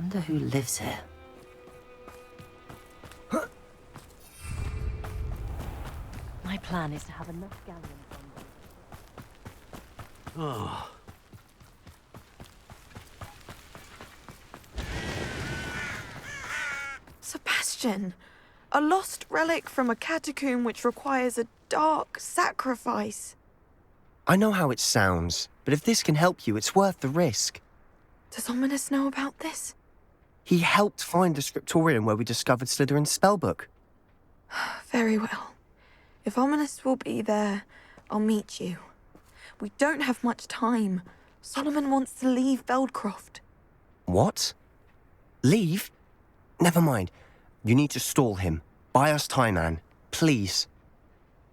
Wonder who lives here. My plan is to have enough galleons on them. Oh. Sebastian, a lost relic from a catacomb which requires a dark sacrifice. I know how it sounds, but if this can help you, it's worth the risk. Does Ominous know about this? He helped find the scriptorium where we discovered Slytherin's spellbook. Very well. If Ominous will be there, I'll meet you. We don't have much time. Solomon wants to leave Feldcroft. What? Leave? Never mind. You need to stall him. Buy us time, Anne. Please.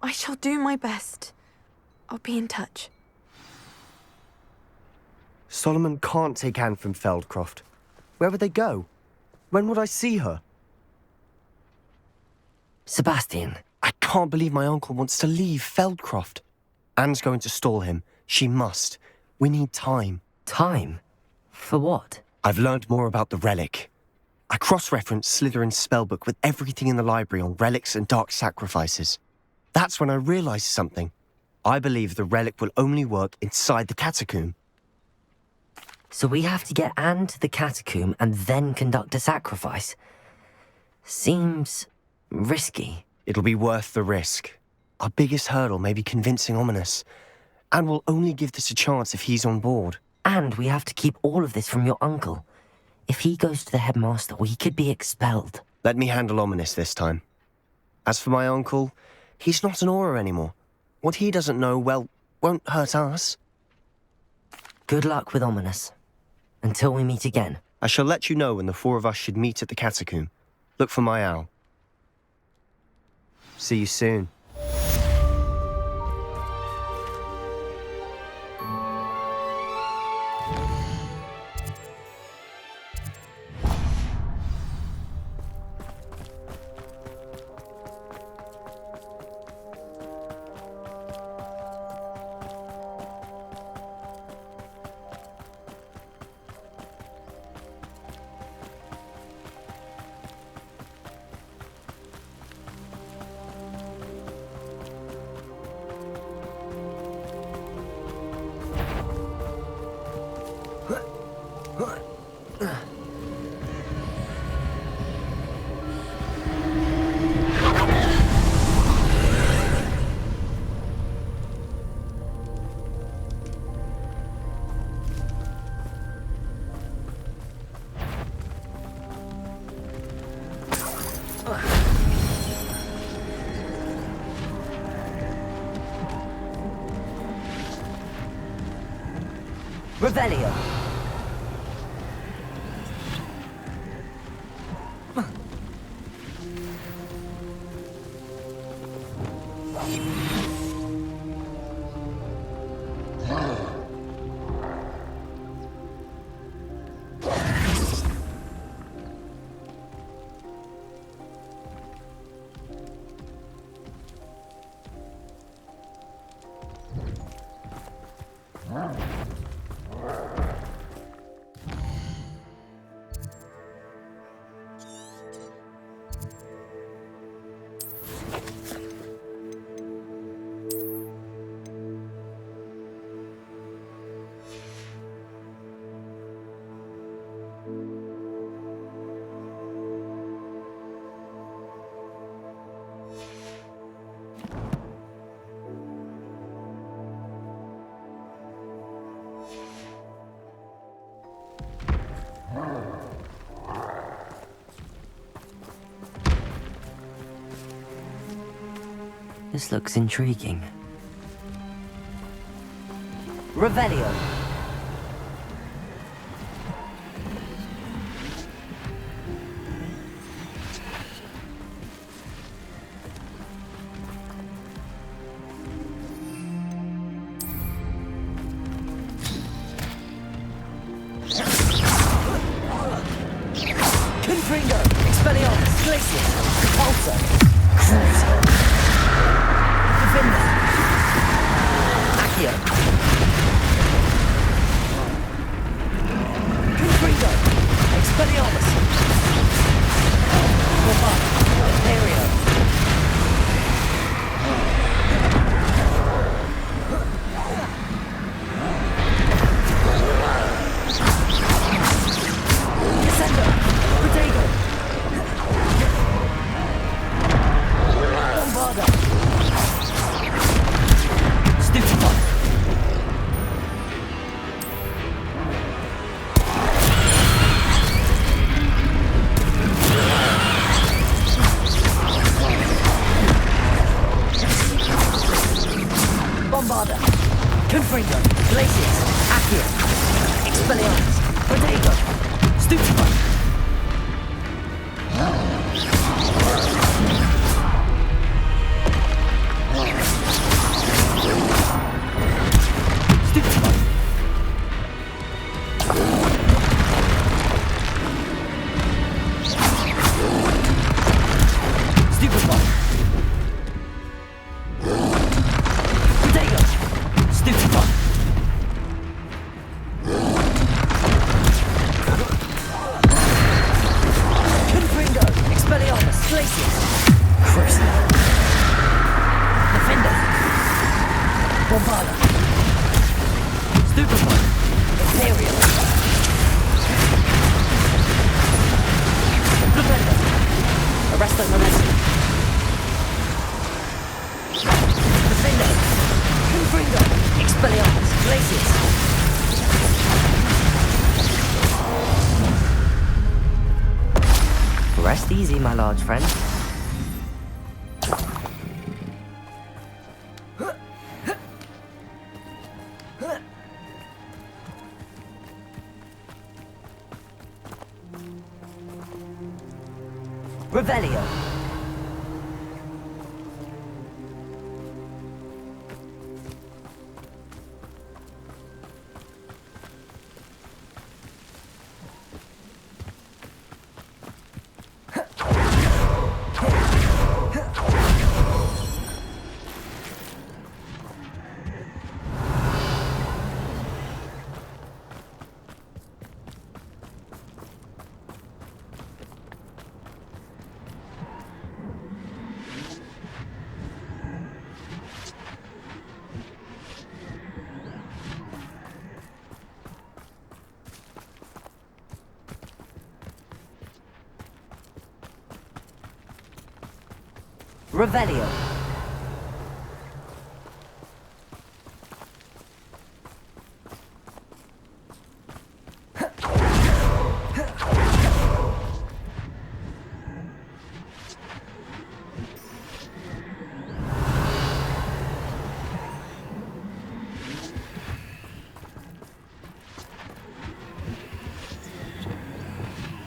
I shall do my best. I'll be in touch. Solomon can't take Anne from Feldcroft. Where would they go? When would I see her? Sebastian. I can't believe my uncle wants to leave Feldcroft. Anne's going to stall him. She must. We need time. Time? For what? I've learned more about the relic. I cross-referenced Slytherin's spellbook with everything in the library on relics and dark sacrifices. That's when I realized something. I believe the relic will only work inside the catacomb. So we have to get Anne to the catacomb and then conduct a sacrifice. Seems risky. It'll be worth the risk. Our biggest hurdle may be convincing Ominous. And we'll only give this a chance if he's on board. And we have to keep all of this from your uncle. If he goes to the headmaster, he could be expelled. Let me handle Ominous this time. As for my uncle, he's not an Auror anymore. What he doesn't know, well, won't hurt us. Good luck with Ominous. Until we meet again. I shall let you know when the four of us should meet at the catacomb. Look for my owl. See you soon. Revelio. This looks intriguing. Revelio. Confringo, Expelliarmus, Glacius, Repulsor, Cruiser, Defender, Accio. Bombarda, Confringo, Glacius, Accio, Expelliarmus, Protego, Stupefy. Rest easy, my large friend. Revelio. Revelio.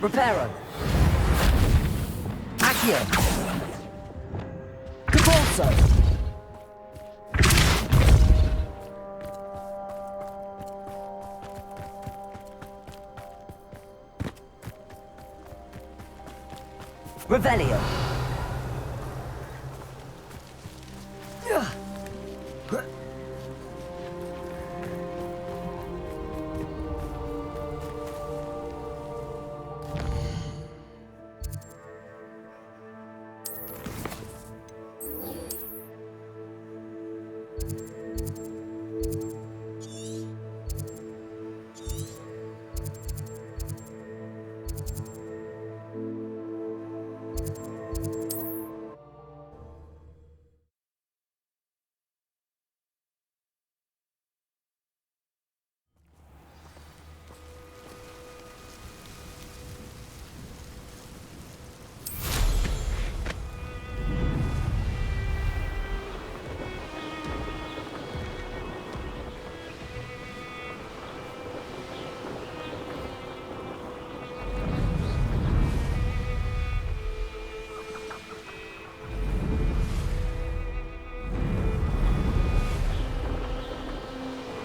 Reparo. Accio. Cabolso. Revelio.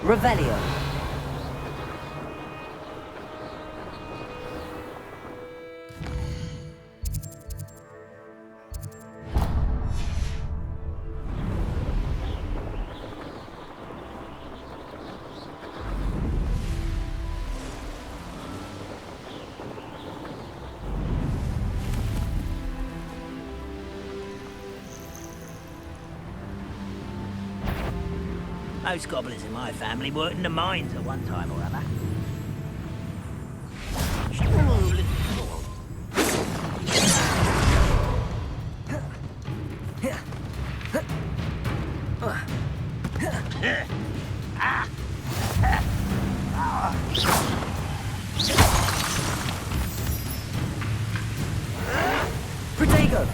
Revelio. Most gobblers in my family worked in the mines at one time or other. Protego.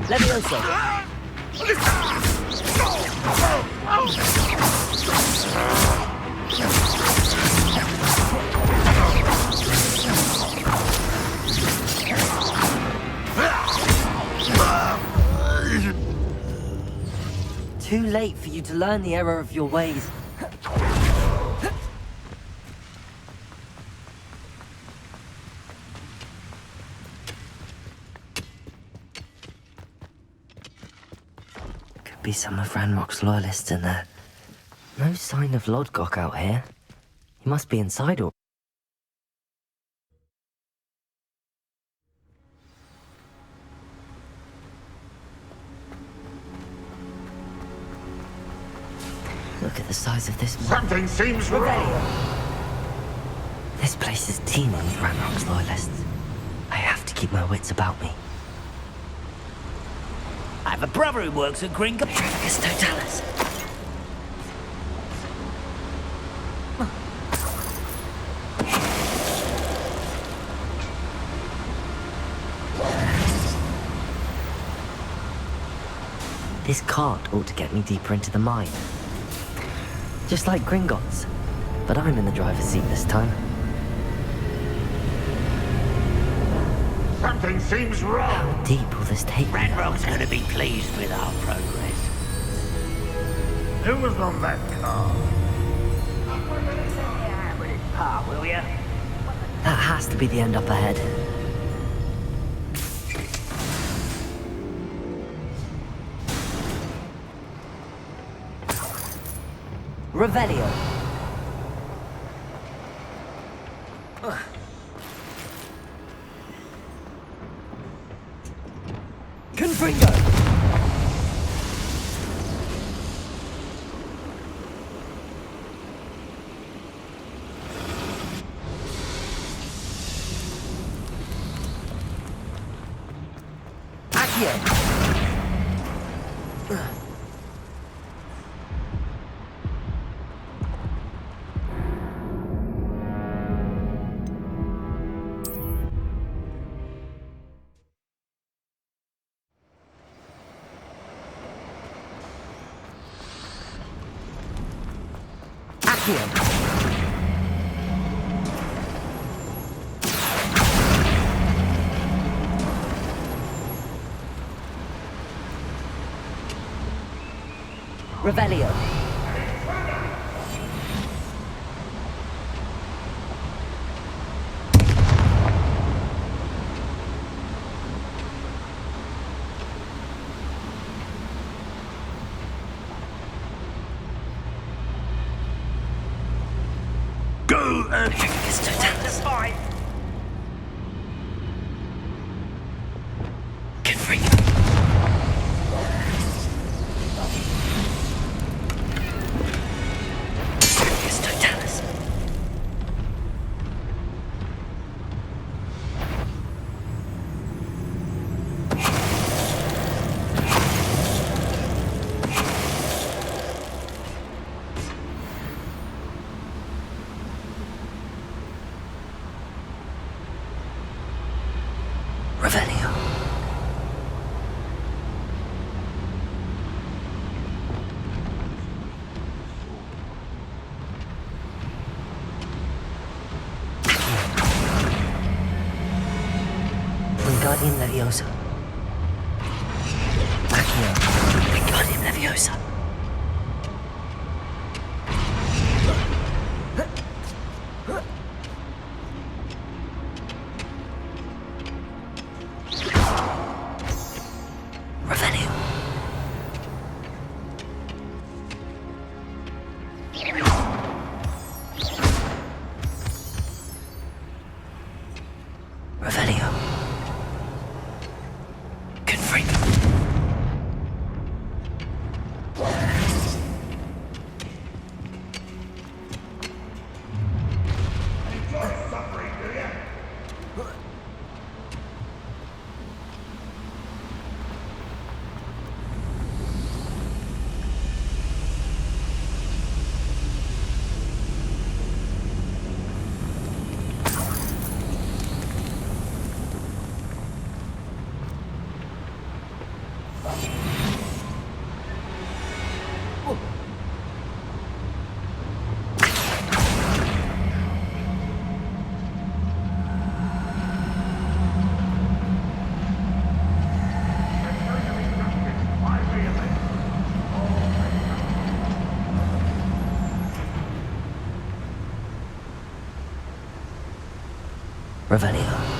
Levioso! Too late for you to learn the error of your ways. Could be some of Ranrock's loyalists in there. No sign of Lodgok out here. He must be inside or... Look at the size of this one. Something seems wrong. This place is teeming with Ranrock's loyalists. I have to keep my wits about me. I have a brother who works at Gringo. Trifficus Totalis. This cart ought to get me deeper into the mine. Just like Gringotts. But I'm in the driver's seat this time. Something seems wrong. How deep will this take me? Ranrock's gonna be pleased with our progress. Who was on that car? Yeah, with his pa, will ya? That has to be the end up ahead. Revelio. Confringo. Accio. Revelio. Go and Trifficus Totalis. Confringo. Trifficus Totalis. Revelio. Wingardium Leviosa. Accio. Wingardium Leviosa. Revelio. Revelio. Confringo. Revelio.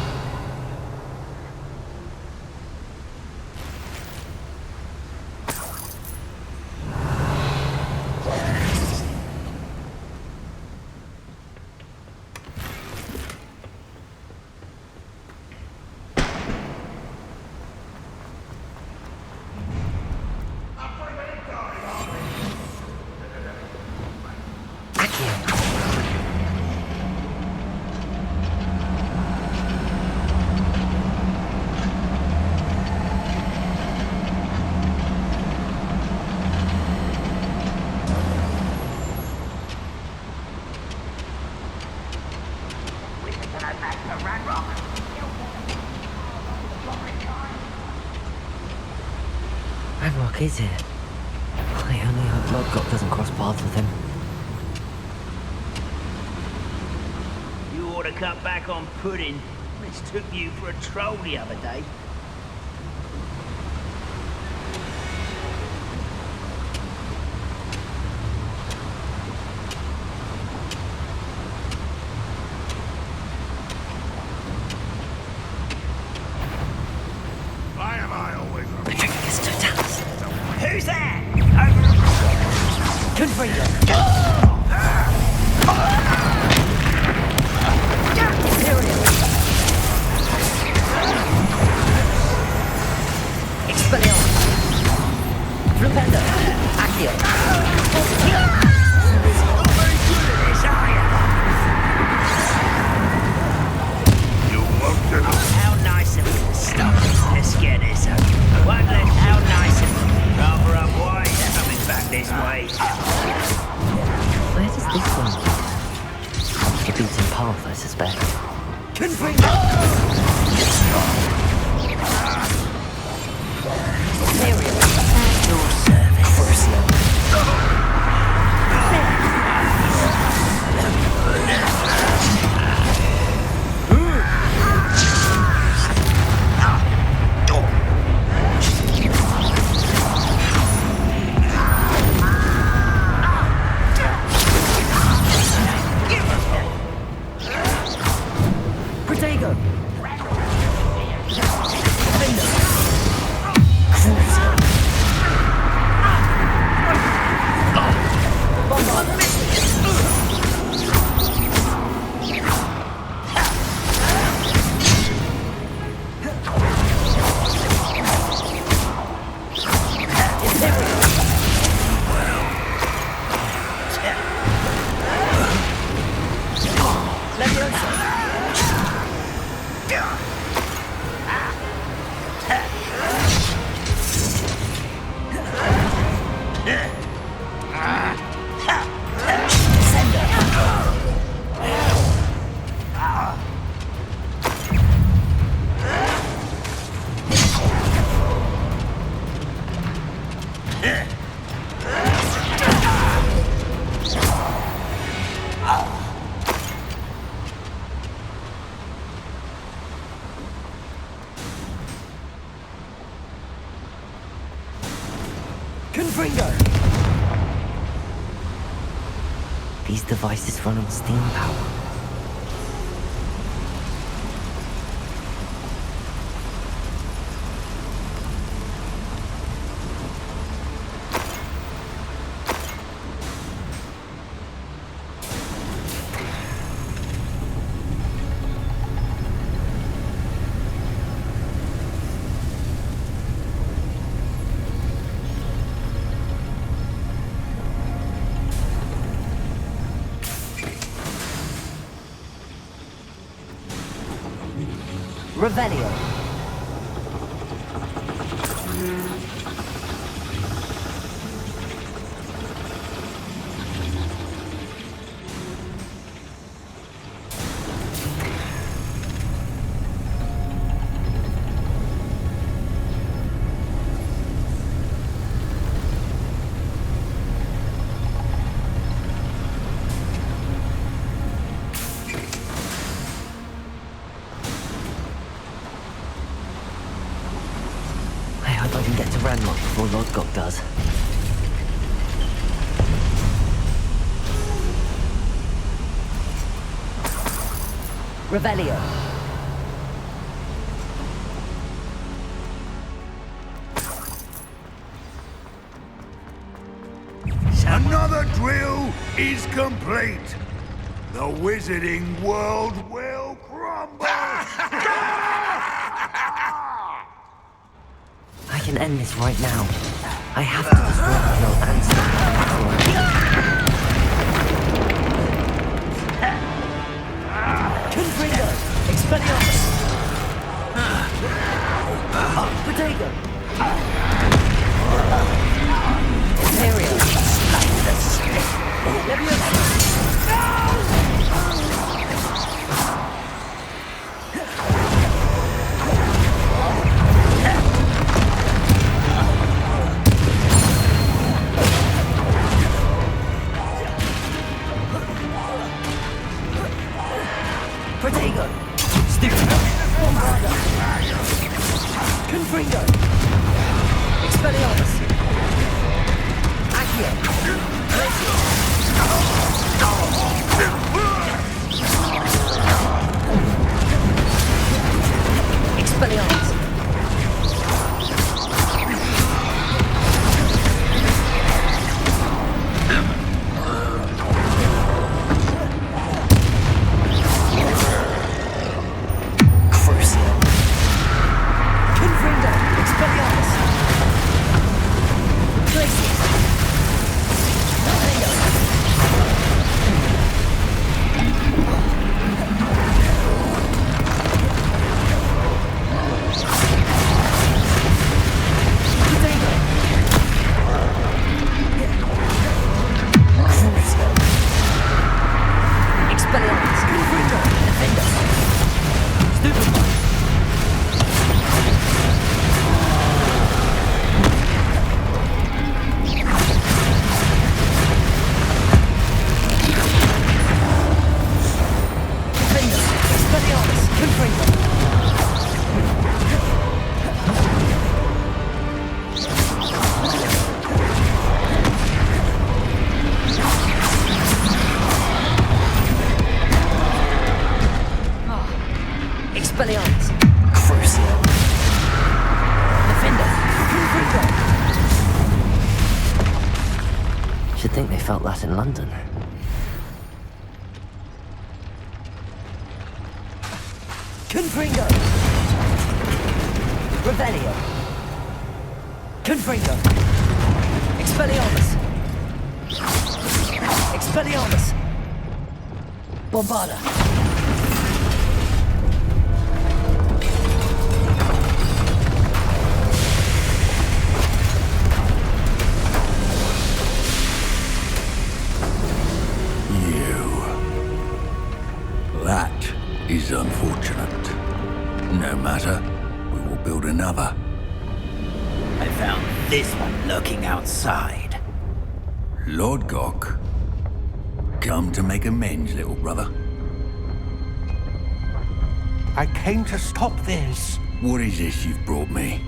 Ranrock is here. I only hope Lodgok doesn't cross paths with him. You ought to cut back on pudding. Mistook you for a troll the other day. Why am I always The trick is totalis. Who's there? Over. Confringo. Expelliarmus. Flipendo. Accio. You won't get us? How nice of you to stop this. Let's get this over. Won't let how nice of you. Rather unwise coming back this way. Where does this one lead? The beaten path, I suspect. Your service. Crucio. Protego. Confringo! These devices run on steam power. Revelio. Before Lodgok does. Revelio. Another drill is complete. The wizarding world will crumble. I can end this right now. I have to destroy your Confringo! Expelliarmus! Potato! Imperial! Leviosa! Protego! Stupid! Bombarda! Confringo! Expelliarmus! Accio! Expelliarmus! Expelliarmus! Crucio! Defender! Should think they felt that in London. Confringo! Revelio! Confringo! Expelliarmus! Expelliarmus! Bombarda! That is unfortunate. No matter, we will build another. I found this one lurking outside. Lodgok, come to make amends, little brother. I came to stop this. What is this you've brought me?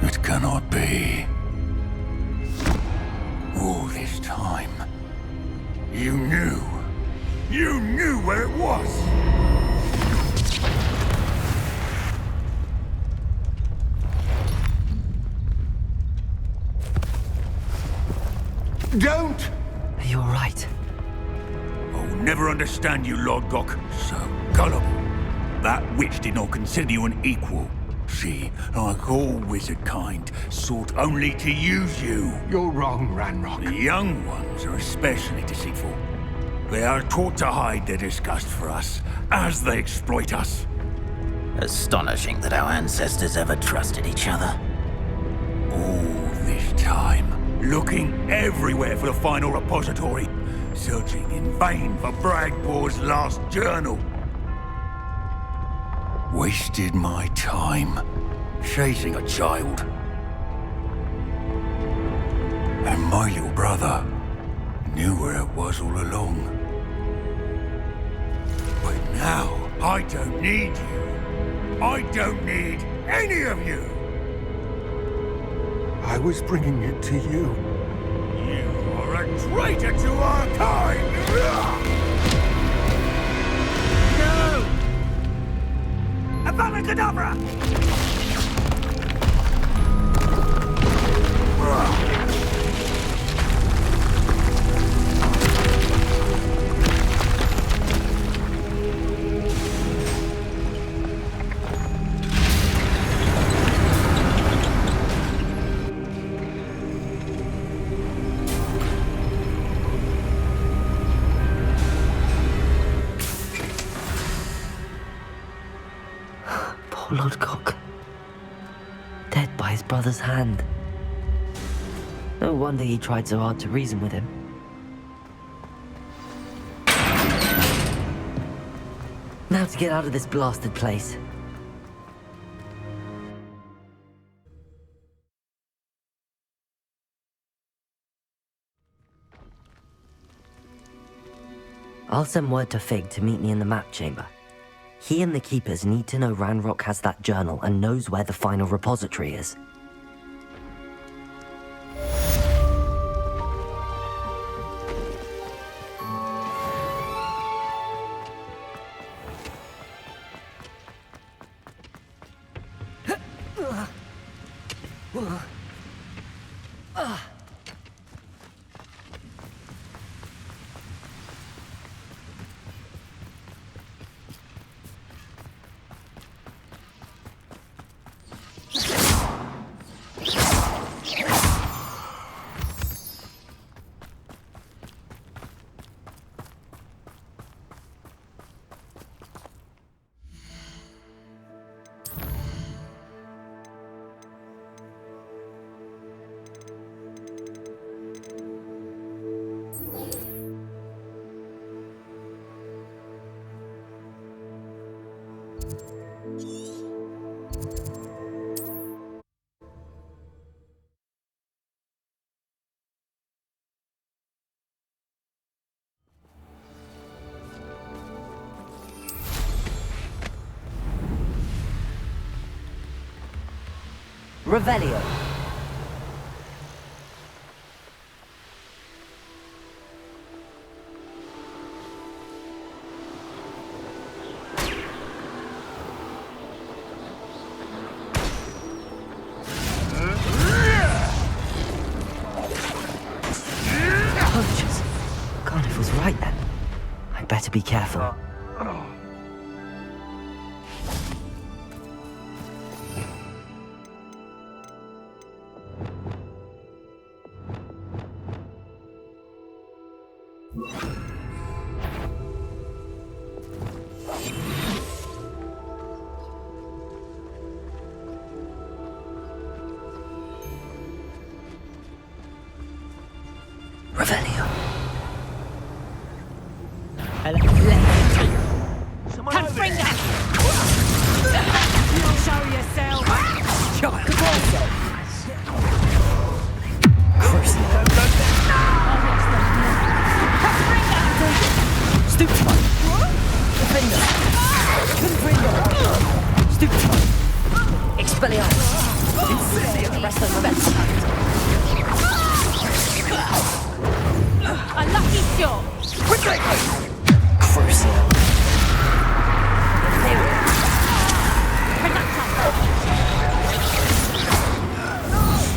It cannot be. All this time, you knew where it was. Don't! Are you alright? I'll never understand you, Lodgok. So gullible. That witch did not consider you an equal. She, like all wizard kind, sought only to use you. You're wrong, Ranrock. The young ones are especially deceitful. They are taught to hide their disgust for us, as they exploit us. Astonishing that our ancestors ever trusted each other. All this time, looking everywhere for the final repository, searching in vain for Bragpor's last journal. Wasted my time chasing a child. And my little brother knew where it was all along. But now, I don't need you. I don't need any of you. I was bringing it to you. You are A traitor to our kind! No! Abracadabra! Poor Lodgok. Dead by his brother's hand. No wonder he tried so hard to reason with him. Now to get out of this blasted place. I'll send word to Fig to meet me in the map chamber. He and the Keepers need to know Ranrock has that journal and knows where the final repository is. Revelio. Poachers. Carnival's right then. I'd better be careful. Revelio. Confringo! You'll show yourself! Crucio. Stupefy. Defender. Confringo. Stupefy. Expelliarmus. The rest of the best. A lucky shot! Crucio.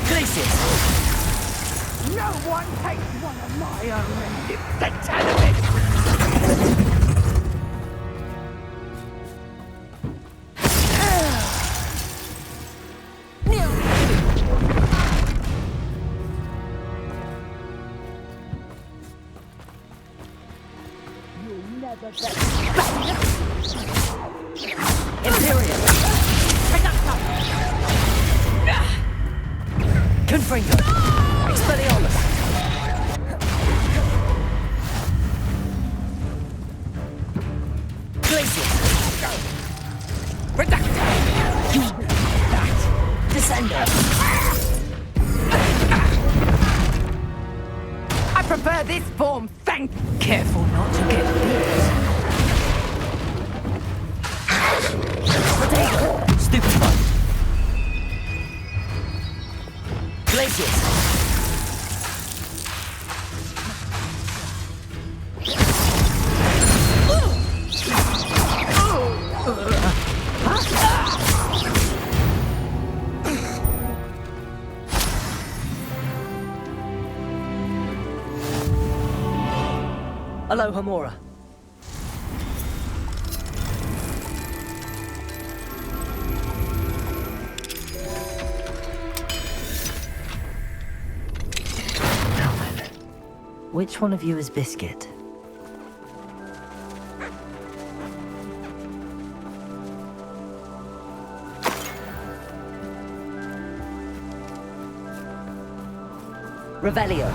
Glacius. No one takes one of my own and dips the tenement! Imperial. Confringo. Expelliarmus. Glacius. Reductor. That. Descender. I prefer this form, thank. Careful not to get bit. Stupefy. Glacius. Aloha Mora. Now then, which one of you is Biscuit? Revelio.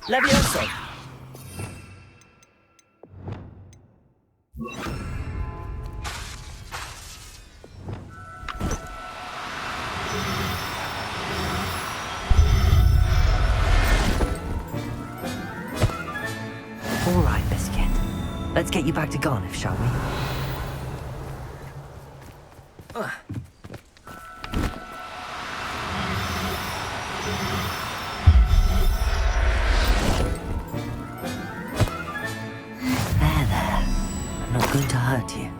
Levioso. All right, Biscuit. Let's get you back to Garniff, shall we? There. I'm not going to hurt you.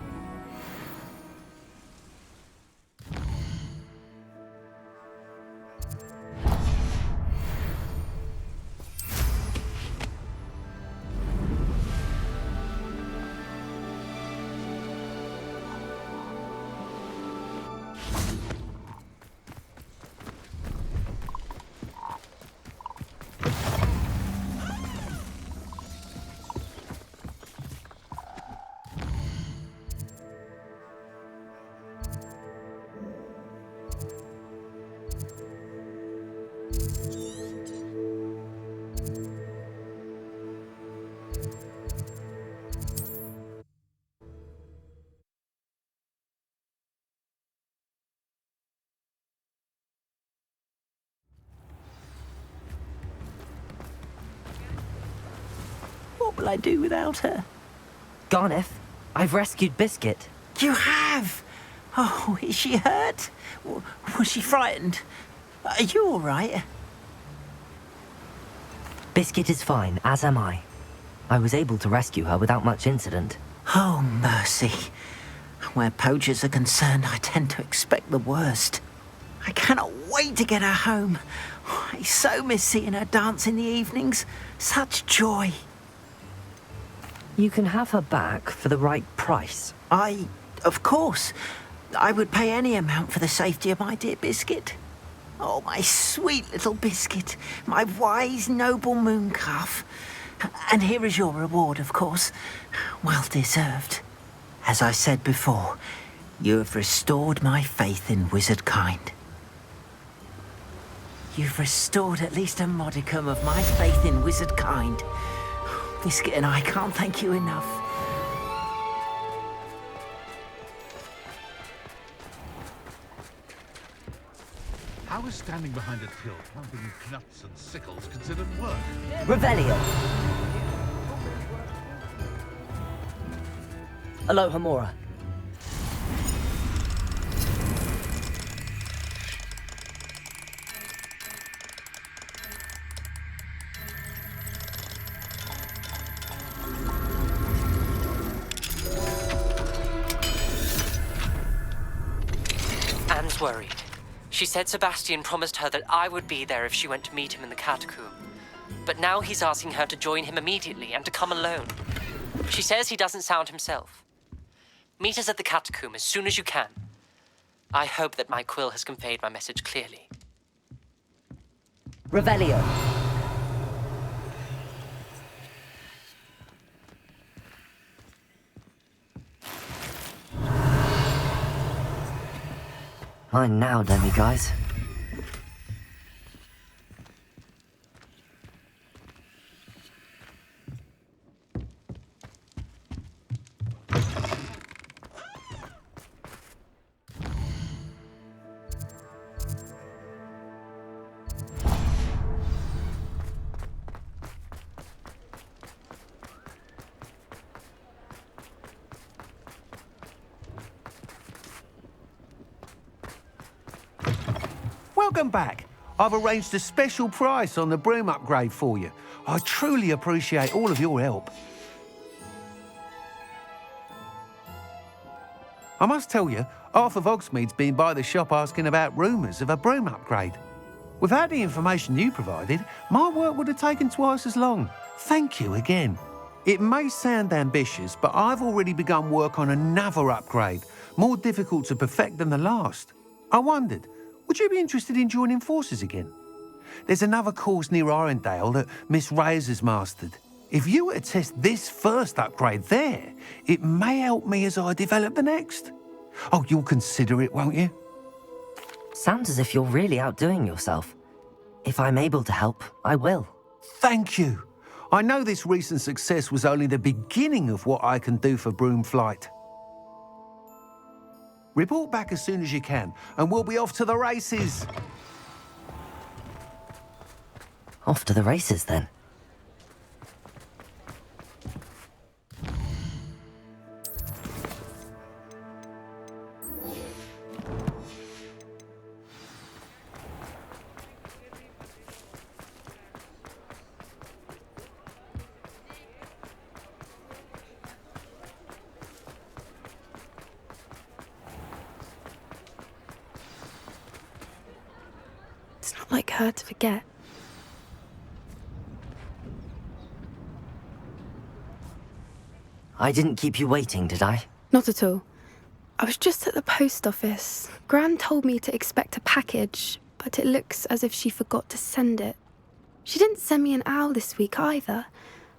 What will I do without her? Garniff, I've rescued Biscuit. You have? Oh, is she hurt? Was she frightened? Are you all right? Biscuit is fine, as am I. I was able to rescue her without much incident. Oh, mercy. Where poachers are concerned, I tend to expect the worst. I cannot wait to get her home. I so miss seeing her dance in the evenings. Such joy. You can have her back for the right price. Of course, I would pay any amount for the safety of my dear Biscuit. Oh, my sweet little Biscuit, my wise, noble moon calf. And here is your reward, of course. Well deserved. As I said before, you have restored my faith in wizard kind. You've restored at least a modicum of my faith in wizard kind. Biscuit and I can't thank you enough. How is standing behind a till planting nuts and sickles considered work? Revelio. Aloha Mora. Anne's worried. She said Sebastian promised her that I would be there if she went to meet him in the catacomb. But now he's asking her to join him immediately and to come alone. She says he doesn't sound himself. Meet us at the catacomb as soon as you can. I hope that my quill has conveyed my message clearly. Revelio. Mine now, demiguise. Welcome back. I've arranged a special price on the broom upgrade for you. I truly appreciate all of your help. I must tell you, half of Hogsmeade's been by the shop asking about rumours of a broom upgrade. Without the information you provided, my work would have taken twice as long. Thank you again. It may sound ambitious, but I've already begun work on another upgrade, more difficult to perfect than the last. I wondered, would you be interested in joining forces again? There's another course near Arendelle that Miss Reyes has mastered. If you were to test this first upgrade there, it may help me as I develop the next. Oh, you'll consider it, won't you? Sounds as if you're really outdoing yourself. If I'm able to help, I will. Thank you. I know this recent success was only the beginning of what I can do for Broomflight. Report back as soon as you can, and we'll be off to the races. Off to the races, then. It's not like her to forget. I didn't keep you waiting, did I? Not at all. I was just at the post office. Gran told me to expect a package, but it looks as if she forgot to send it. She didn't send me an owl this week either.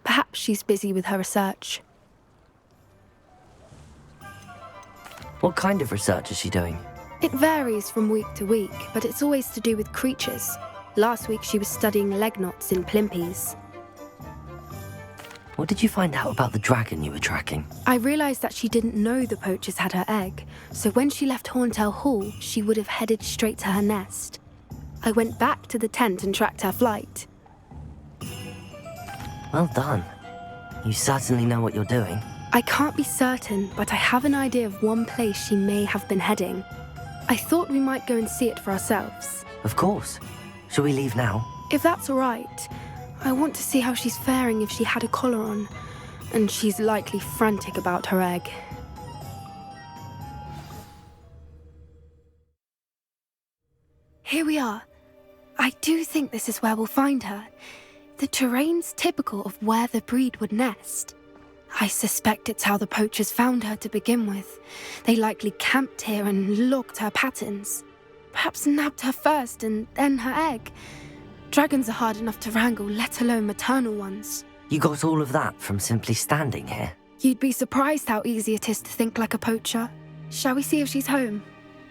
Perhaps she's busy with her research. What kind of research is she doing? It varies from week to week, but it's always to do with creatures. Last week she was studying leg knots in plimpies. What did you find out about the dragon you were tracking? I realised that she didn't know the poachers had her egg, so when she left Horntail Hall, she would have headed straight to her nest. I went back to the tent and tracked her flight. Well done. You certainly know what you're doing. I can't be certain, but I have an idea of one place she may have been heading. I thought we might go and see it for ourselves. Of course. Shall we leave now? If that's all right. I want to see how she's faring if she had a collar on, and she's likely frantic about her egg. Here we are. I do think this is where we'll find her. The terrain's typical of where the breed would nest. I suspect it's how the poachers found her to begin with. They likely camped here and logged her patterns. Perhaps nabbed her first and then her egg. Dragons are hard enough to wrangle, let alone maternal ones. You got all of that from simply standing here? You'd be surprised how easy it is to think like a poacher. Shall we see if she's home?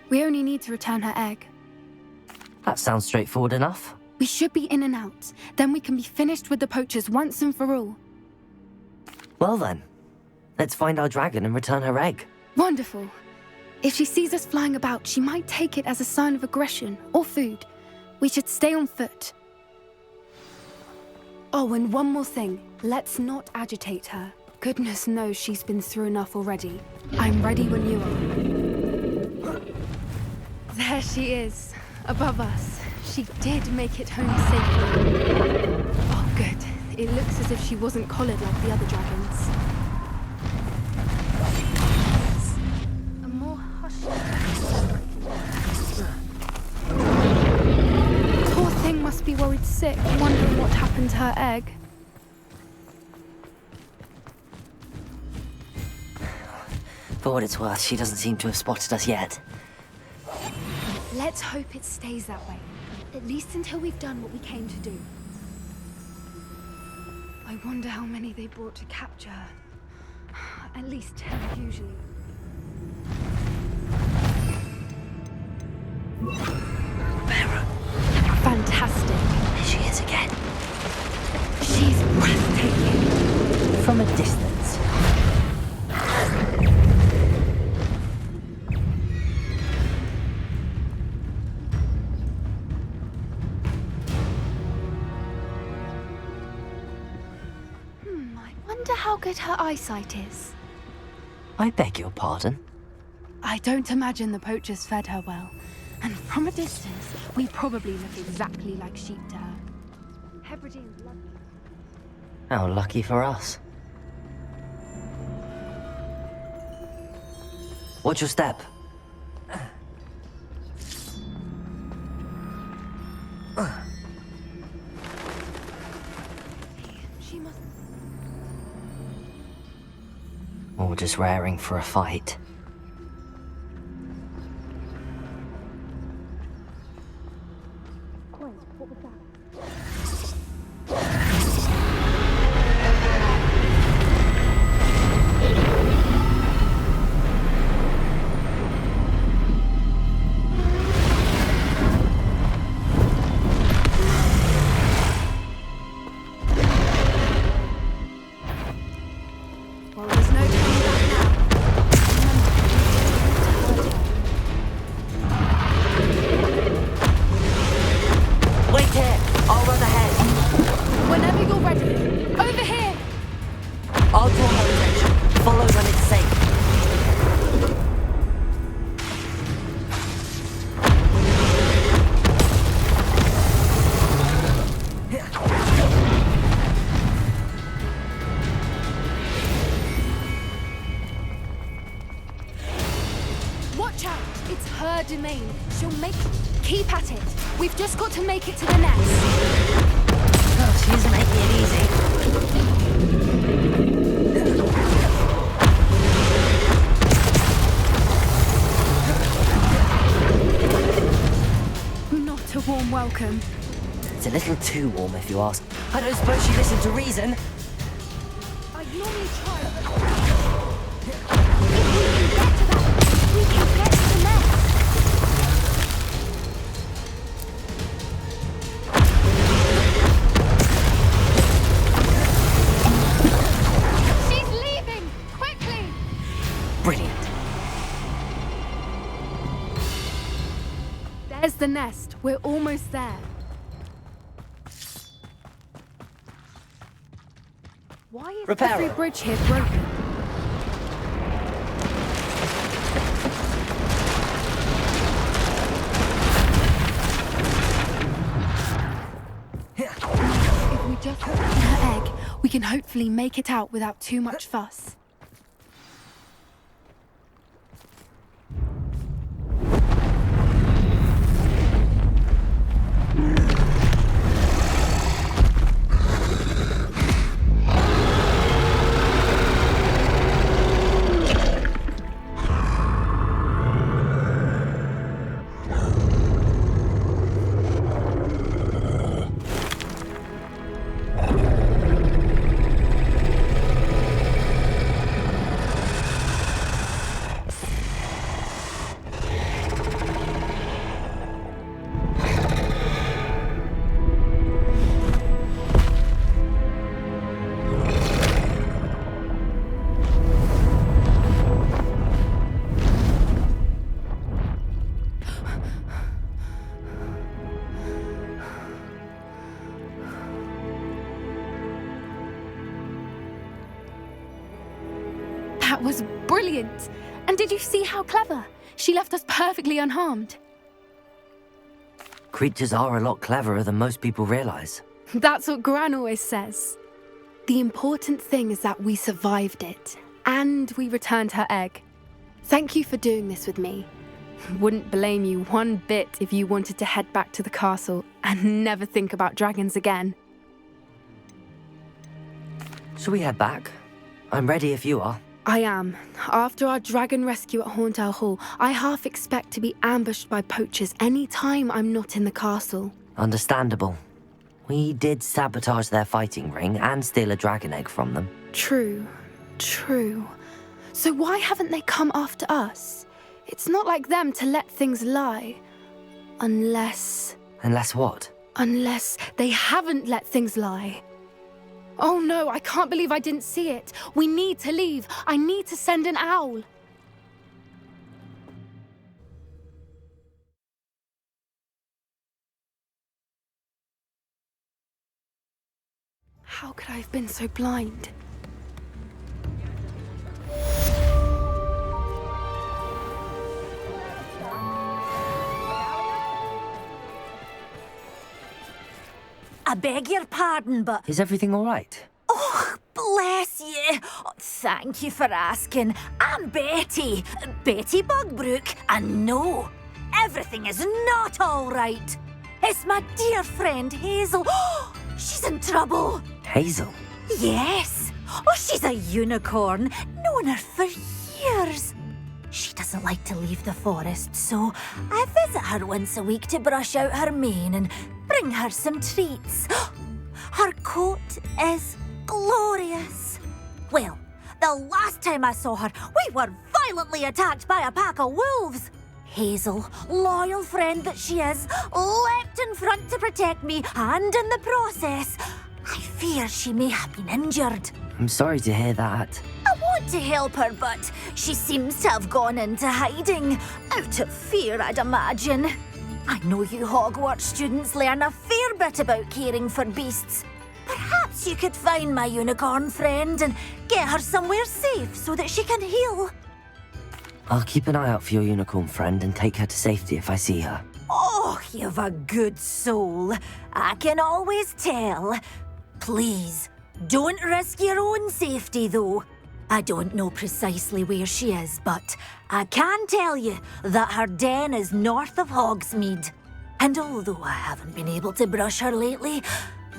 We only need to return her egg. That sounds straightforward enough. We should be in and out. Then we can be finished with the poachers once and for all. Well then, let's find our dragon and return her egg. Wonderful. If she sees us flying about, she might take it as a sign of aggression or food. We should stay on foot. Oh, and one more thing. Let's not agitate her. Goodness knows she's been through enough already. I'm ready when you are. There she is, above us. She did make it home safely. Oh, good. It looks as if she wasn't collared like the other dragons. A more hushed. Poor thing must be worried sick, wondering what happened to her egg. For what it's worth, she doesn't seem to have spotted us yet. Let's hope it stays that way. At least until we've done what we came to do. I wonder how many they brought to capture her. At least 10 usually. Fantastic. There she is again. She's breathtaking. From a distance. I wonder how good her eyesight is. I beg your pardon? I don't imagine the poachers fed her well. And from a distance, we probably look exactly like sheep to her. Hebridean's lucky. How lucky for us. Watch your step. She must... Or just raring for a fight. What was that? Well, there's no turning back now. Wait here! I'll run ahead. Whenever you're ready. Over here! I'll draw her attention. Follow when it's safe. Watch out! It's her domain. She'll make... Keep at it. We've just got to make it to the nest. Oh, she's making it easy. Not a warm welcome. It's a little too warm, if you ask. I don't suppose she listened to reason. I normally try, but... If we can get to the nest. She's leaving! Quickly! Brilliant. There's the nest. We're almost there. Why is Repair every it. bridge here broken? If we just open her egg, we can hopefully make it out without too much fuss. That was brilliant! And did you see how clever? She left us perfectly unharmed. Creatures are a lot cleverer than most people realize. That's what Gran always says. The important thing is that we survived it, and we returned her egg. Thank you for doing this with me. Wouldn't blame you one bit if you wanted to head back to the castle and never think about dragons again. Shall we head back? I'm ready if you are. I am. After our dragon rescue at Hauntel Hall, I half expect to be ambushed by poachers any time I'm not in the castle. Understandable. We did sabotage their fighting ring and steal a dragon egg from them. True. So why haven't they come after us? It's not like them to let things lie. Unless what? Unless they haven't let things lie. Oh no, I can't believe I didn't see it. We need to leave. I need to send an owl. How could I have been so blind? I beg your pardon, but... Is everything all right? Oh, bless you. Oh, thank you for asking. I'm Betty. Betty Bugbrook. And no, everything is not all right. It's my dear friend Hazel. Oh, she's in trouble. Hazel? Yes. Oh, she's a unicorn. Known her for years. She doesn't like to leave the forest, so I visit her once a week to brush out her mane and bring her some treats. Her coat is glorious. Well, the last time I saw her, we were violently attacked by a pack of wolves. Hazel, loyal friend that she is, leapt in front to protect me, and in the process, I fear she may have been injured. I'm sorry to hear that. I want to help her, but she seems to have gone into hiding. Out of fear, I'd imagine. I know you Hogwarts students learn a fair bit about caring for beasts. Perhaps you could find my unicorn friend and get her somewhere safe so that she can heal. I'll keep an eye out for your unicorn friend and take her to safety if I see her. Oh, you've a good soul. I can always tell. Please, don't risk your own safety, though. I don't know precisely where she is, but I can tell you that her den is north of Hogsmeade. And although I haven't been able to brush her lately,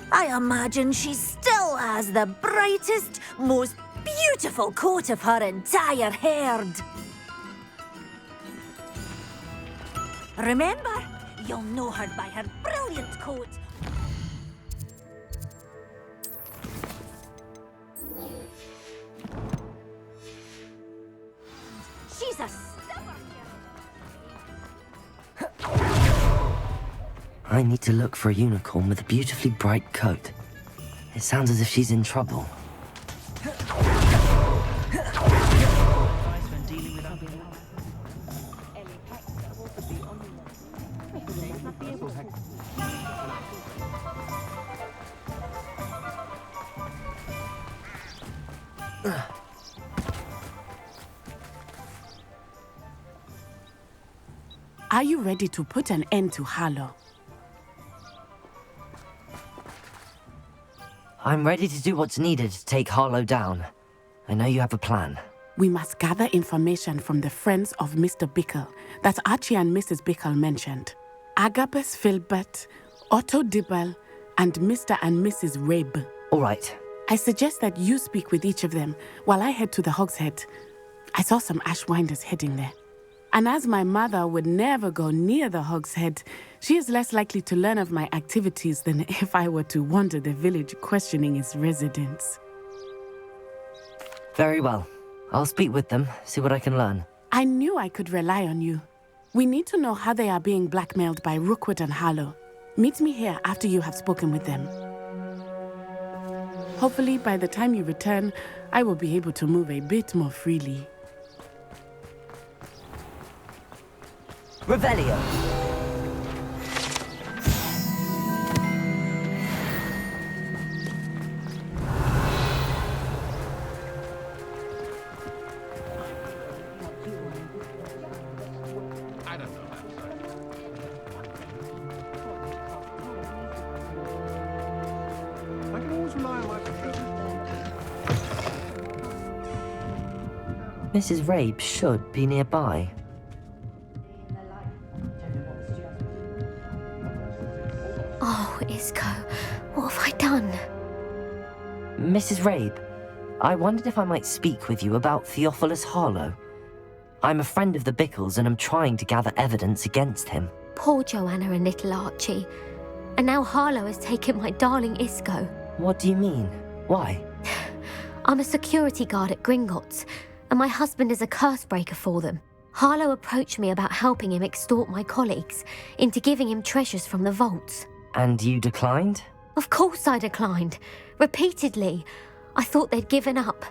I imagine she still has the brightest, most beautiful coat of her entire herd. Remember, you'll know her by her brilliant coat. She's a stubborn girl. I need to look for a unicorn with a beautifully bright coat. It sounds as if she's in trouble. Are you ready to put an end to Harlow? I'm ready to do what's needed to take Harlow down. I know you have a plan. We must gather information from the friends of Mr. Bickle that Archie and Mrs. Bickle mentioned. Agabus Filbert, Otto Dibble, and Mr. and Mrs. Rabe. All right. I suggest that you speak with each of them while I head to the Hogshead. I saw some Ashwinders heading there. And as my mother would never go near the Hogshead, she is less likely to learn of my activities than if I were to wander the village questioning its residents. Very well. I'll speak with them, see what I can learn. I knew I could rely on you. We need to know how they are being blackmailed by Rookwood and Harlow. Meet me here after you have spoken with them. Hopefully, by the time you return, I will be able to move a bit more freely. Revelio. I don't know. I can always rely on my Mrs. Rabe should be nearby. Oh, Isco, what have I done? Mrs. Rabe, I wondered if I might speak with you about Theophilus Harlow. I'm a friend of the Bickles and I'm trying to gather evidence against him. Poor Joanna and little Archie. And now Harlow has taken my darling Isco. What do you mean? Why? I'm a security guard at Gringotts, and my husband is a curse breaker for them. Harlow approached me about helping him extort my colleagues into giving him treasures from the vaults. And you declined? Of course I declined. Repeatedly. I thought they'd given up,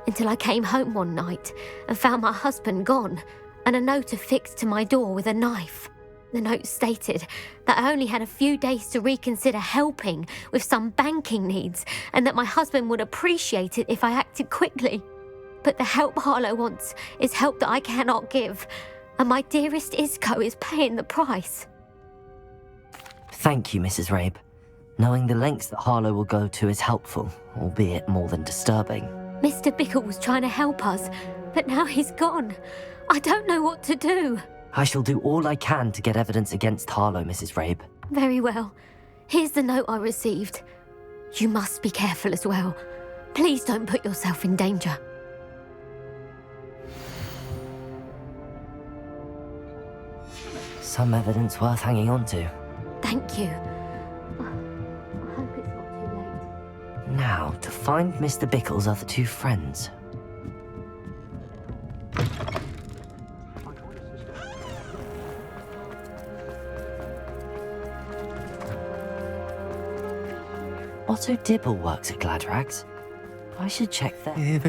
until I came home one night and found my husband gone, and a note affixed to my door with a knife. The note stated that I only had a few days to reconsider helping with some banking needs, and that my husband would appreciate it if I acted quickly. But the help Harlow wants is help that I cannot give, and my dearest Isco is paying the price. Thank you, Mrs. Rabe. Knowing the lengths that Harlow will go to is helpful, albeit more than disturbing. Mr. Bickle was trying to help us, but now he's gone. I don't know what to do. I shall do all I can to get evidence against Harlow, Mrs. Rabe. Very well. Here's the note I received. You must be careful as well. Please don't put yourself in danger. Some evidence worth hanging on to. Thank you. I hope it's not too late. Now, to find Mr. Bickle's other two friends. Otto Dibble works at Gladrags. I should check there.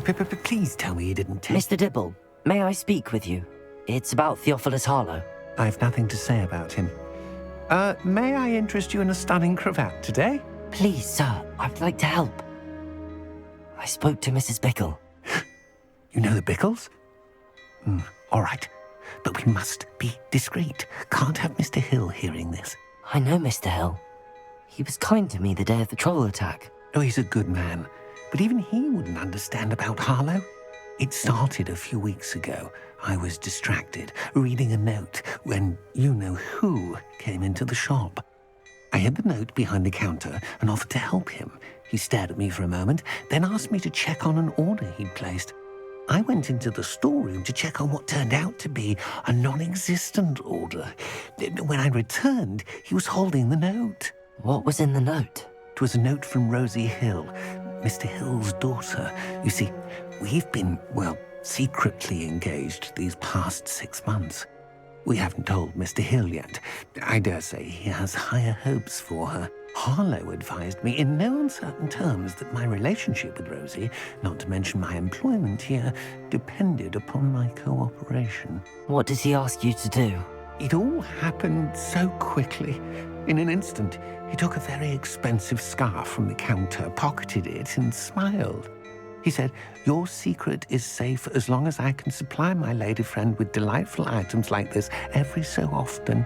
Please tell me you didn't take... Mr. Dibble, may I speak with you? It's about Theophilus Harlow. I've nothing to say about him. May I interest you in a stunning cravat today? Please, sir, I'd like to help. I spoke to Mrs. Bickle. You know the Bickles? All right. But we must be discreet. Can't have Mr. Hill hearing this. I know Mr. Hill. He was kind to me the day of the troll attack. Oh, he's a good man. But even he wouldn't understand about Harlow. It started a few weeks ago. I was distracted, reading a note, when you-know-who came into the shop. I hid the note behind the counter and offered to help him. He stared at me for a moment, then asked me to check on an order he'd placed. I went into the storeroom to check on what turned out to be a non-existent order. When I returned, he was holding the note. What was in the note? It was a note from Rosie Hill, Mr. Hill's daughter. You see, we've been, secretly engaged these past 6 months. We haven't told Mr. Hill yet. I dare say he has higher hopes for her. Harlow advised me in no uncertain terms that my relationship with Rosie, not to mention my employment here, depended upon my cooperation. What did he ask you to do? It all happened so quickly. In an instant, he took a very expensive scarf from the counter, pocketed it, and smiled. He said, "Your secret is safe as long as I can supply my lady friend with delightful items like this every so often."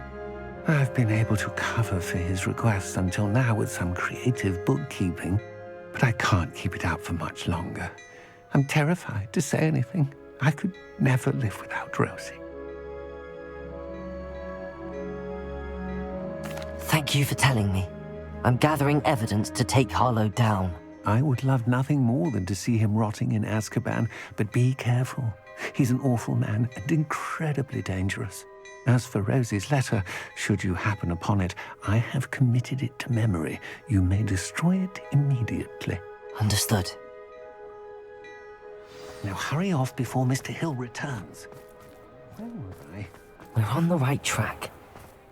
I've been able to cover for his requests until now with some creative bookkeeping, but I can't keep it up for much longer. I'm terrified to say anything. I could never live without Rosie. Thank you for telling me. I'm gathering evidence to take Harlow down. I would love nothing more than to see him rotting in Azkaban, but be careful. He's an awful man and incredibly dangerous. As for Rosie's letter, should you happen upon it, I have committed it to memory. You may destroy it immediately. Understood. Now hurry off before Mr. Hill returns. Where was I? We're on the right track.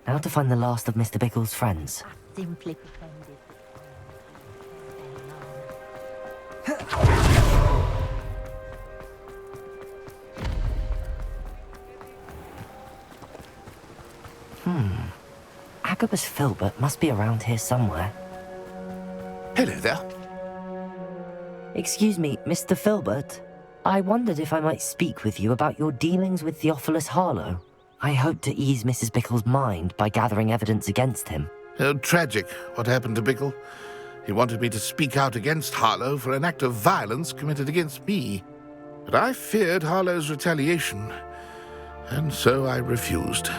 Now to find the last of Mr. Bickle's friends. Simply pretended. Agabus Filbert must be around here somewhere. Hello there. Excuse me, Mr. Filbert. I wondered if I might speak with you about your dealings with Theophilus Harlow. I hope to ease Mrs. Bickle's mind by gathering evidence against him. Oh, tragic what happened to Bickle. He wanted me to speak out against Harlow for an act of violence committed against me. But I feared Harlow's retaliation, and so I refused.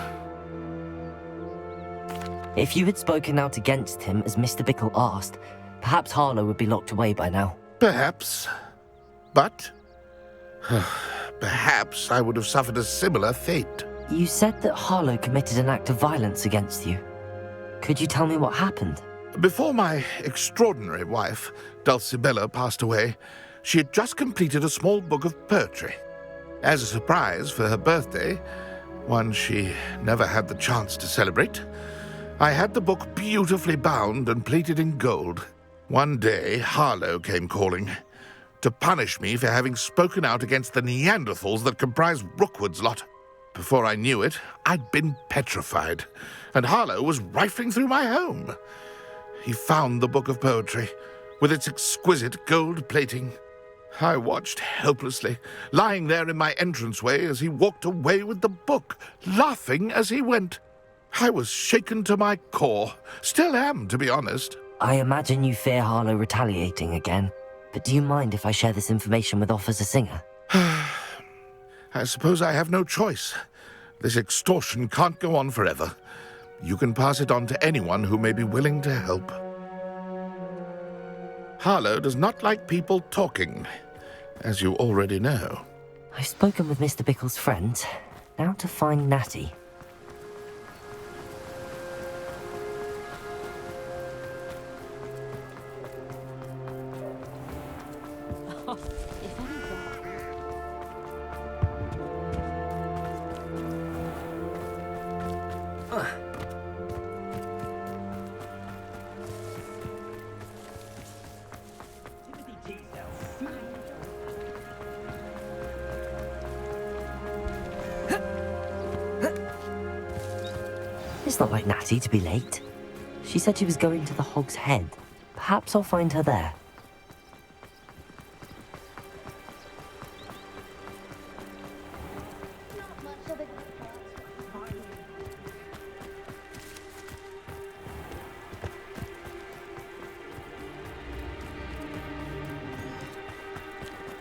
If you had spoken out against him as Mr. Bickle asked, perhaps Harlow would be locked away by now. Perhaps. But perhaps I would have suffered a similar fate. You said that Harlow committed an act of violence against you. Could you tell me what happened? Before my extraordinary wife, Dulcibella, passed away, she had just completed a small book of poetry. As a surprise for her birthday, one she never had the chance to celebrate, I had the book beautifully bound and plated in gold. One day, Harlow came calling to punish me for having spoken out against the Neanderthals that comprise Rookwood's lot. Before I knew it, I'd been petrified, and Harlow was rifling through my home. He found the book of poetry, with its exquisite gold plating. I watched helplessly, lying there in my entranceway as he walked away with the book, laughing as he went. I was shaken to my core, still am, to be honest. I imagine you fear Harlow retaliating again, but do you mind if I share this information with Officer Singer? I suppose I have no choice. This extortion can't go on forever. You can pass it on to anyone who may be willing to help. Harlow does not like people talking, as you already know. I've spoken with Mr. Bickle's friend. Now to find Natty. It's not like Natty to be late. She said she was going to the Hog's Head. Perhaps I'll find her there.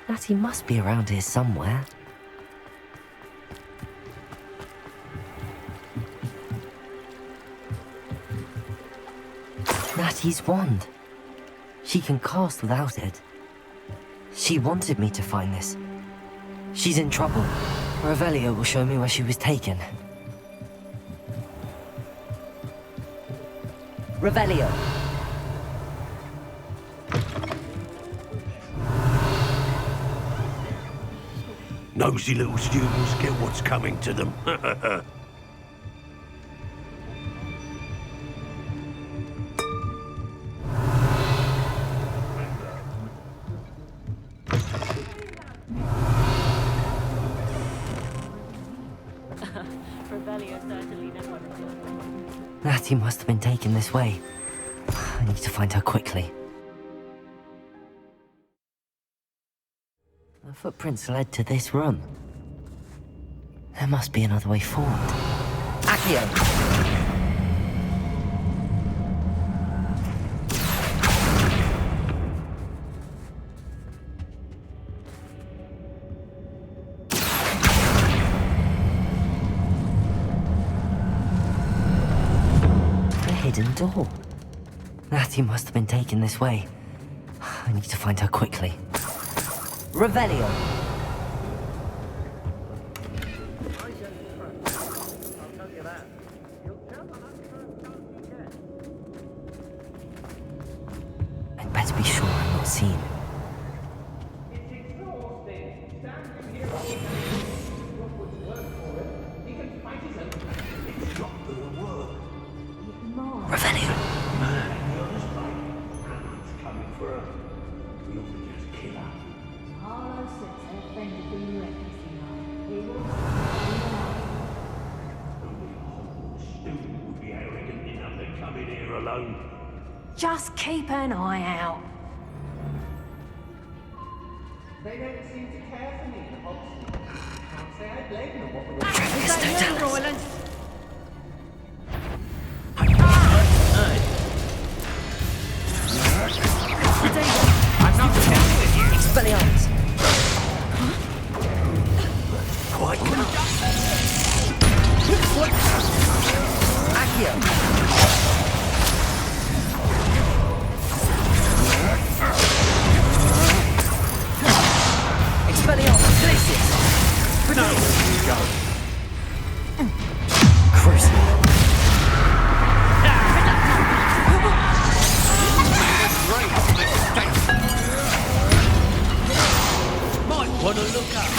Natty must be around here somewhere. Natty's wand. She can cast without it. She wanted me to find this. She's in trouble. Revelio will show me where she was taken. Revelio! Nosy little students get what's coming to them. Natty must have been taken this way. I need to find her quickly. The footprints led to this room. There must be another way forward. Accio! Hidden door. Natty must have been taken this way. I need to find her quickly. Revelio! I'd better be sure I'm not seen. Revelio. Just keep an eye out. They don't seem to care for me, the Hogsmeade. Can't say I blame them. What would Is that you, Royland? I'm not down with you. Expelliarmus. Quite Accio. Expelliarmus. Glacius. No, go. Crucible. Might want to look up.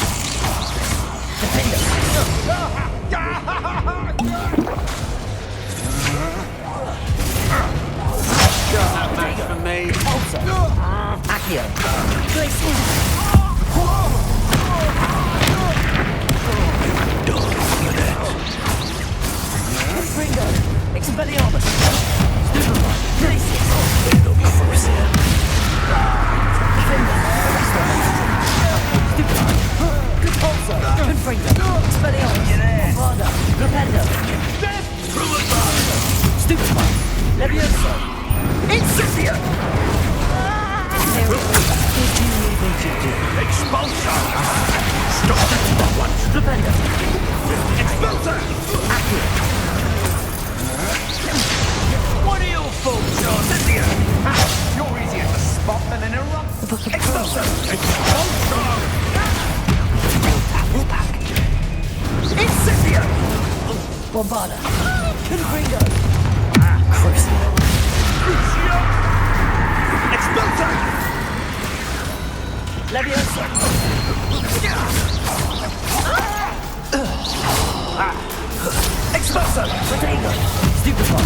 No match for me. Accio. Glacius. Confringo. Expelliarmus. Stupefy. Glacius. It'll be first here. Confringo. Arrest on momentum. Stupefy. Compulso. Confringo. Expelliarmus. Vada. Rependo. Stupefy. Levioso. Incipient! Did you need me to do? Expulsor! Stop that once! Repender! Expulsor! Accurate! What are your faults, Cynthia? You're easier to spot than an eruption. Expulsor! Expulsor! Will pack. Incipient! Bombarda! Confringo! Crucial! Crucio! Expulsor! Leviosa! Expulsor! Protego! Stupefy!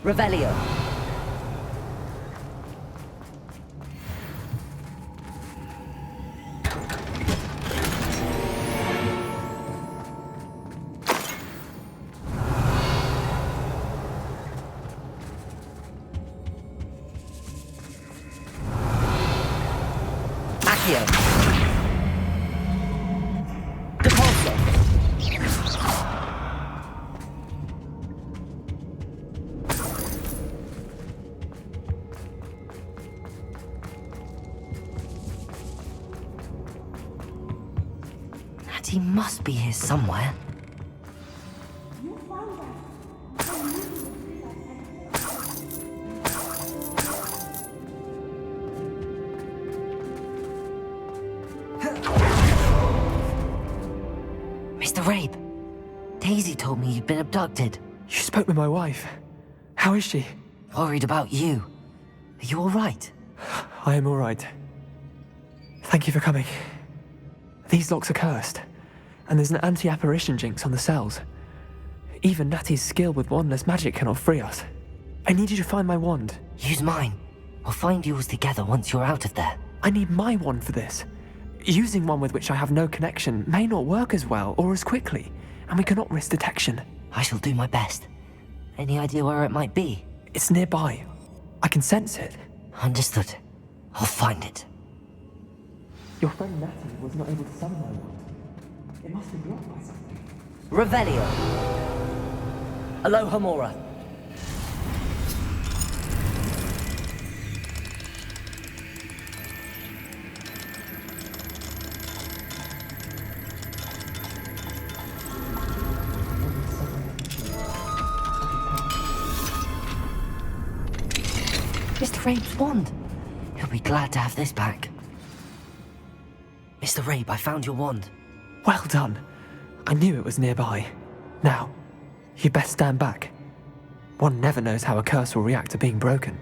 Revelio! Accio! Depulso! He must be here somewhere. Mr. Rabe, Daisy told me you'd been abducted. You spoke with my wife. How is she? Worried about you. Are you all right? I am all right. Thank you for coming. These locks are cursed, and there's an anti-apparition jinx on the cells. Even Natty's skill with wandless magic cannot free us. I need you to find my wand. Use mine. We'll find yours together once you're out of there. I need my wand for this. Using one with which I have no connection may not work as well or as quickly, and we cannot risk detection. I shall do my best. Any idea where it might be? It's nearby. I can sense it. Understood. I'll find it. Your friend Natty was not able to summon my wand. It must be blocked by something. Revelio. Aloha Mora. Mr. Rabe's wand. He'll be glad to have this back. Mr. Rabe, I found your wand. Well done. I knew it was nearby. Now, you best stand back. One never knows how a curse will react to being broken.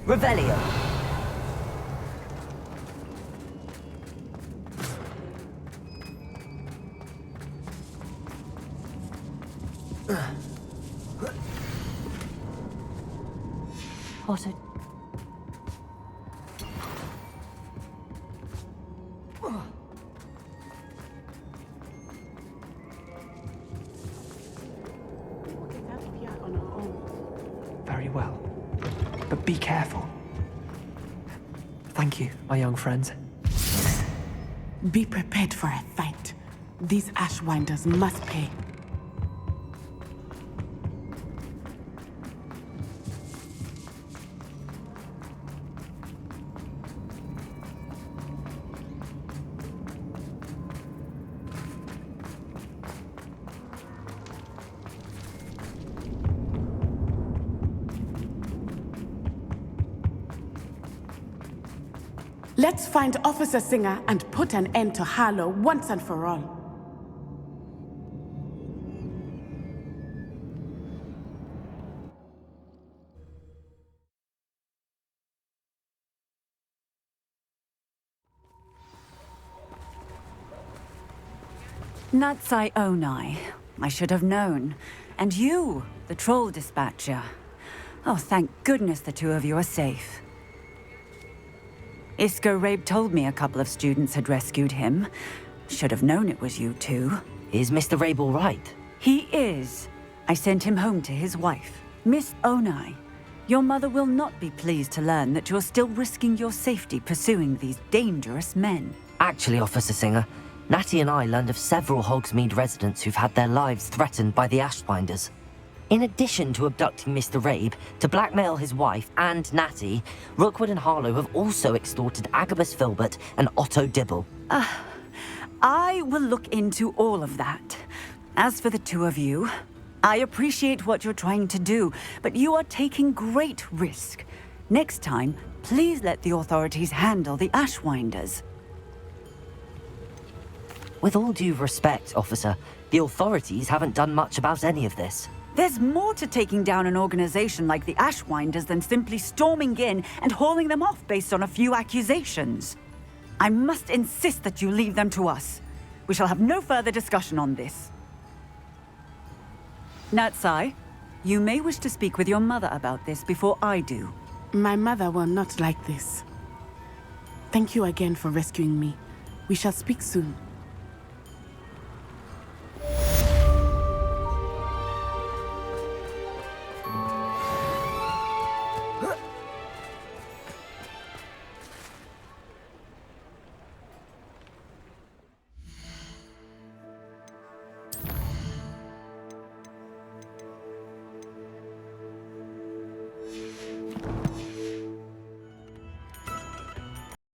Revelio. What a... Very well. But be careful. Thank you, my young friends. Be prepared for a fight. These Ashwinders must pay. Let's find Officer Singer and put an end to Harlow once and for all. Natsai Onai. I should have known. And you, the troll dispatcher. Oh, thank goodness the two of you are safe. Isco Rabe told me a couple of students had rescued him. Should have known it was you two. Is Mr. Rabe all right? He is. I sent him home to his wife, Miss Onai. Your mother will not be pleased to learn that you're still risking your safety pursuing these dangerous men. Actually, Officer Singer, Natty and I learned of several Hogsmeade residents who've had their lives threatened by the Ashbinders. In addition to abducting Mr. Rabe, to blackmail his wife and Natty, Rookwood and Harlow have also extorted Agabus Filbert and Otto Dibble. I will look into all of that. As for the two of you, I appreciate what you're trying to do, but you are taking great risk. Next time, please let the authorities handle the Ashwinders. With all due respect, officer, the authorities haven't done much about any of this. There's more to taking down an organization like the Ashwinders than simply storming in and hauling them off based on a few accusations. I must insist that you leave them to us. We shall have no further discussion on this. Natsai, you may wish to speak with your mother about this before I do. My mother will not like this. Thank you again for rescuing me. We shall speak soon.